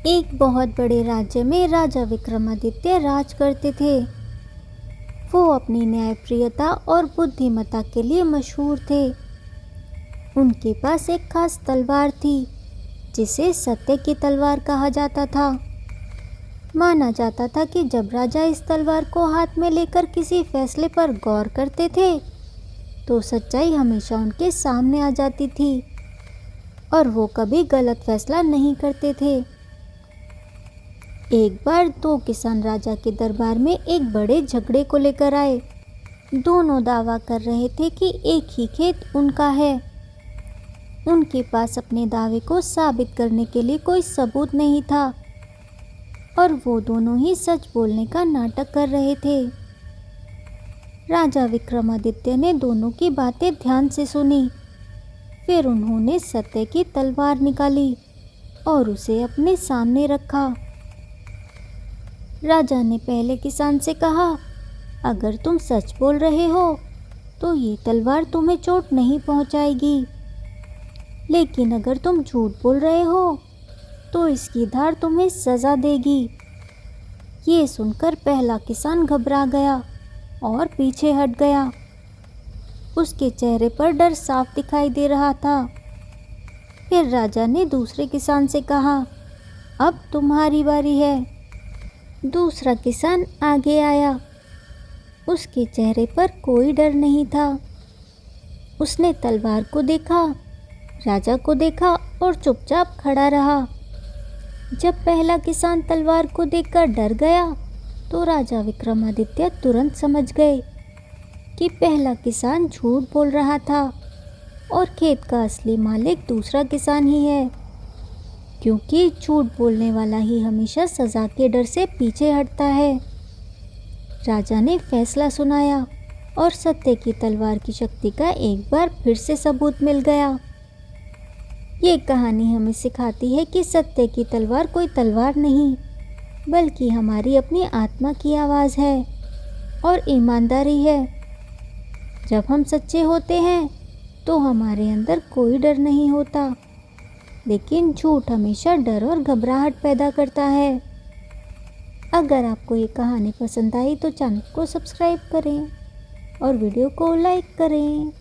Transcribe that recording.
एक बहुत बड़े राज्य में राजा विक्रमादित्य राज करते थे। वो अपनी न्यायप्रियता और बुद्धिमत्ता के लिए मशहूर थे। उनके पास एक खास तलवार थी जिसे सत्य की तलवार कहा जाता था। माना जाता था कि जब राजा इस तलवार को हाथ में लेकर किसी फैसले पर गौर करते थे तो सच्चाई हमेशा उनके सामने आ जाती थी और वो कभी गलत फैसला नहीं करते थे। एक बार दो किसान राजा के दरबार में एक बड़े झगड़े को लेकर आए। दोनों दावा कर रहे थे कि एक ही खेत उनका है। उनके पास अपने दावे को साबित करने के लिए कोई सबूत नहीं था और वो दोनों ही सच बोलने का नाटक कर रहे थे। राजा विक्रमादित्य ने दोनों की बातें ध्यान से सुनी। फिर उन्होंने सत्य की तलवार निकाली और उसे अपने सामने रखा। राजा ने पहले किसान से कहा, अगर तुम सच बोल रहे हो तो ये तलवार तुम्हें चोट नहीं पहुंचाएगी, लेकिन अगर तुम झूठ बोल रहे हो तो इसकी धार तुम्हें सजा देगी। ये सुनकर पहला किसान घबरा गया और पीछे हट गया। उसके चेहरे पर डर साफ दिखाई दे रहा था। फिर राजा ने दूसरे किसान से कहा, अब तुम्हारी बारी है। दूसरा किसान आगे आया। उसके चेहरे पर कोई डर नहीं था। उसने तलवार को देखा, राजा को देखा और चुपचाप खड़ा रहा। जब पहला किसान तलवार को देखकर डर गया तो राजा विक्रमादित्य तुरंत समझ गए कि पहला किसान झूठ बोल रहा था और खेत का असली मालिक दूसरा किसान ही है, क्योंकि झूठ बोलने वाला ही हमेशा सजा के डर से पीछे हटता है। राजा ने फैसला सुनाया और सत्य की तलवार की शक्ति का एक बार फिर से सबूत मिल गया। ये कहानी हमें सिखाती है कि सत्य की तलवार कोई तलवार नहीं, बल्कि हमारी अपनी आत्मा की आवाज़ है और ईमानदारी है। जब हम सच्चे होते हैं तो हमारे अंदर कोई डर नहीं होता, लेकिन झूठ हमेशा डर और घबराहट पैदा करता है। अगर आपको ये कहानी पसंद आई तो चैनल को सब्सक्राइब करें और वीडियो को लाइक करें।